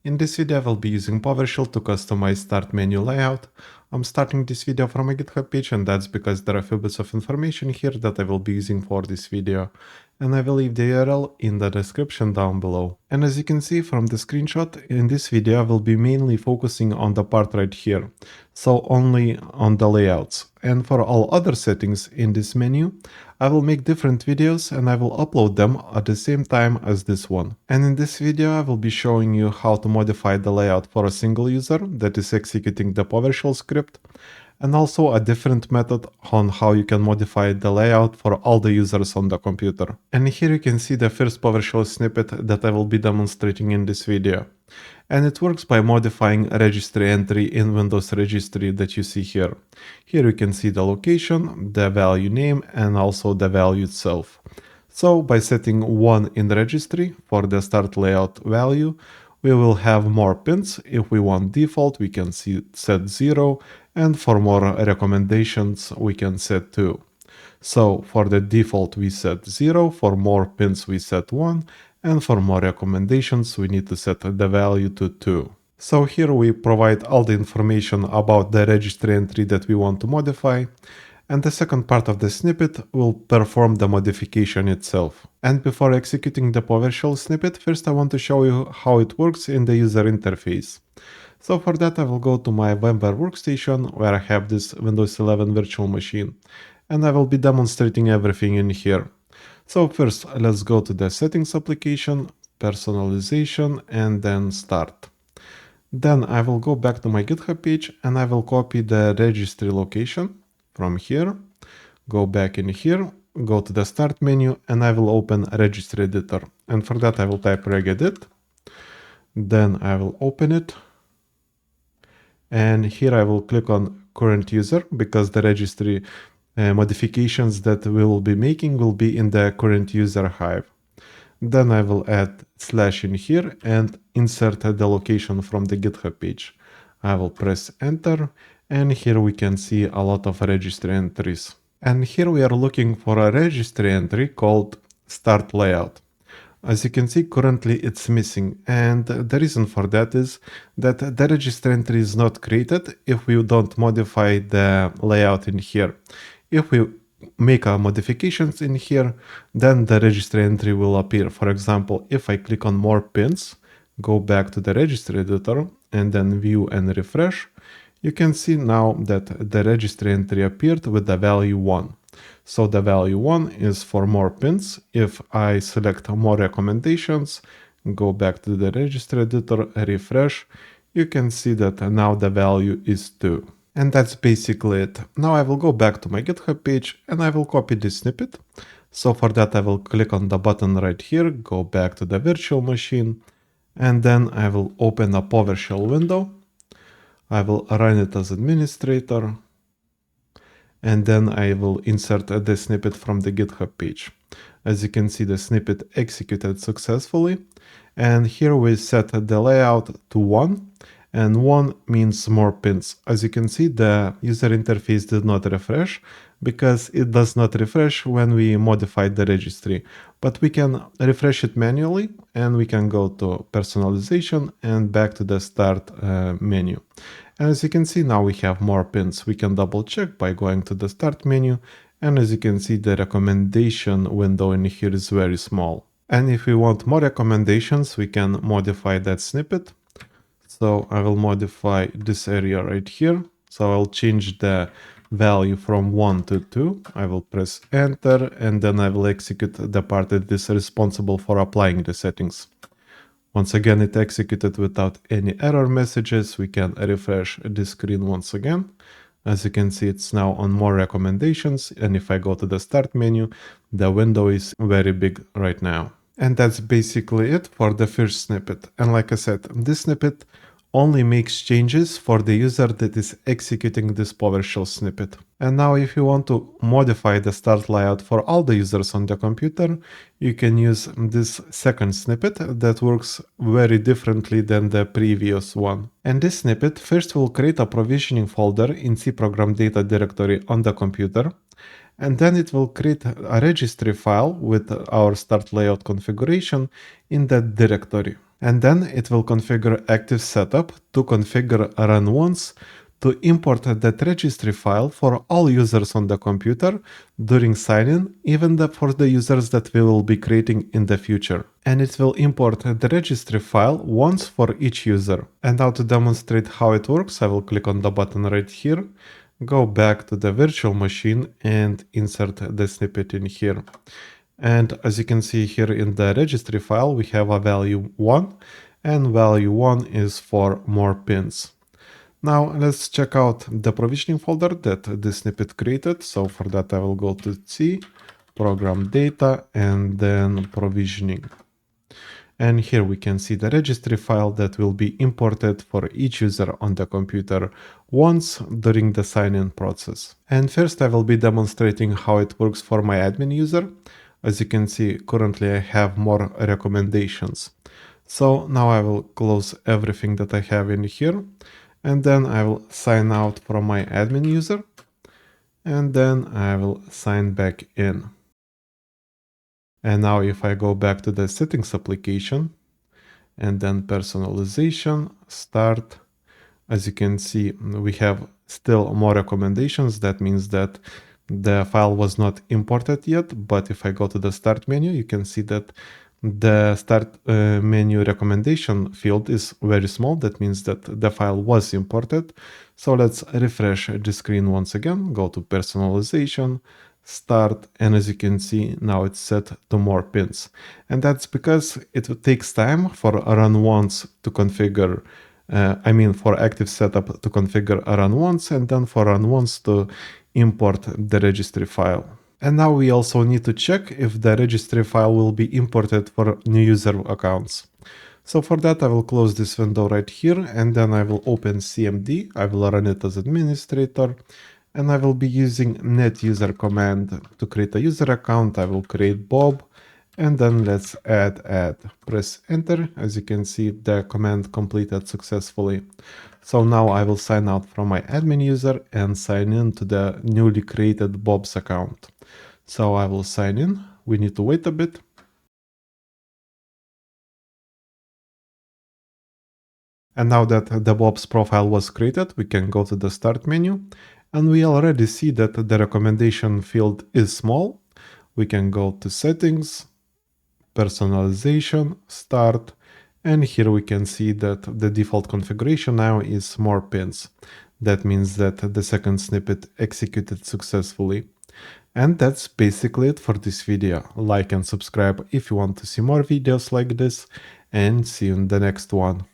In this video, I will be using PowerShell to customize start menu layout. I'm starting this video from a GitHub page, and that's because there are a few bits of information here that I will be using for this video. And I will leave the URL in the description down below. And as you can see from the screenshot, in this video I will be mainly focusing on the part right here, so only on the layouts. And for all other settings in this menu, I will make different videos and I will upload them at the same time as this one. And in this video I will be showing you how to modify the layout for a single user that is executing the PowerShell script, and also a different method on how you can modify the layout for all the users on the computer. And here you can see the first PowerShell snippet that I will be demonstrating in this video. And it works by modifying a registry entry in Windows registry that you see here. Here you can see the location, the value name, and also the value itself. So by setting 1 in the registry for the start layout value, we will have more pins. If we want default, we can set 0, and for more recommendations, we can set 2. So for the default, we set 0, for more pins, we set 1, and for more recommendations, we need to set the value to 2. So here we provide all the information about the registry entry that we want to modify, and the second part of the snippet will perform the modification itself. And before executing the PowerShell snippet, first I want to show you how it works in the user interface. So for that I will go to my VMware workstation where I have this Windows 11 virtual machine, and I will be demonstrating everything in here. So first let's go to the settings application, personalization, and then start. Then I will go back to my GitHub page and I will copy the registry location from here, go back in here, go to the start menu, and I will open registry editor. And for that I will type regedit, then I will open it. And here I will click on current user because the registry modifications that we will be making will be in the current user hive. Then I will add / in here and insert the location from the GitHub page. I will press enter, and here we can see a lot of registry entries. And here we are looking for a registry entry called start layout. As you can see, currently it's missing, and the reason for that is that the registry entry is not created if we don't modify the layout in here. If we make our modifications in here, then the registry entry will appear. For example, if I click on more pins, go back to the registry editor, and then view and refresh, you can see now that the registry entry appeared with the value 1. So the value 1 is for more pins. If I select more recommendations, go back to the registry editor, refresh, you can see that now the value is 2. And that's basically it. Now I will go back to my GitHub page and I will copy this snippet. So for that I will click on the button right here, go back to the virtual machine, and then I will open a PowerShell window. I will run it as administrator, and then I will insert the snippet from the GitHub page. As you can see, the snippet executed successfully, and here we set the layout to 1, and 1 means more pins. As you can see, the user interface did not refresh because it does not refresh when we modified the registry, but we can refresh it manually, and we can go to personalization and back to the start menu. And as you can see, now we have more pins. We can double check by going to the start menu, and as you can see, the recommendation window in here is very small. And if we want more recommendations, we can modify that snippet. So I will modify this area right here. So I'll change the value from 1 to 2. I will press enter, and then I will execute the part that is responsible for applying the settings. Once again, it executed without any error messages. We can refresh this screen once again. As you can see, it's now on more recommendations. And if I go to the start menu, the window is very big right now. And that's basically it for the first snippet. And like I said, this snippet only makes changes for the user that is executing this PowerShell snippet. And now if you want to modify the start layout for all the users on the computer, you can use this second snippet that works very differently than the previous one. And this snippet first will create a provisioning folder in C program data directory on the computer, and then it will create a registry file with our start layout configuration in that directory. And then it will configure active setup to configure run once to import that registry file for all users on the computer during sign-in, even for the users that we will be creating in the future. And it will import the registry file once for each user. And now to demonstrate how it works, I will click on the button right here, go back to the virtual machine and insert the snippet in here. And as you can see here in the registry file, we have a value 1, and value 1 is for more pins. Now let's check out the provisioning folder that this snippet created. So for that I will go to C, program data, and then provisioning. And here we can see the registry file that will be imported for each user on the computer once during the sign-in process. And first I will be demonstrating how it works for my admin user. As you can see, currently I have more recommendations. So now I will close everything that I have in here, and then I will sign out from my admin user, and then I will sign back in. And now if I go back to the settings application and then personalization, start, as you can see, we have still more recommendations. That means that the file was not imported yet, but if I go to the start menu, you can see that the start menu recommendation field is very small. That means that the file was imported. So let's refresh the screen once again, go to personalization, start, and as you can see, now it's set to more pins. And that's because it takes time for run once to configure, for active setup to configure run once, and then for run once to import the registry file. And now we also need to check if the registry file will be imported for new user accounts. So for that I will close this window right here, and then I will open CMD, I will run it as administrator, and I will be using net user command to create a user account. I will create Bob, and then let's add. Press enter. As you can see, the command completed successfully. So now I will sign out from my admin user and sign in to the newly created Bob's account. So I will sign in. We need to wait a bit. And now that the Bob's profile was created, we can go to the start menu, and we already see that the recommendation field is small. We can go to settings, personalization, start, and here we can see that the default configuration now is more pins. That means that the second snippet executed successfully. And that's basically it for this video. Like and subscribe if you want to see more videos like this, and see you in the next one.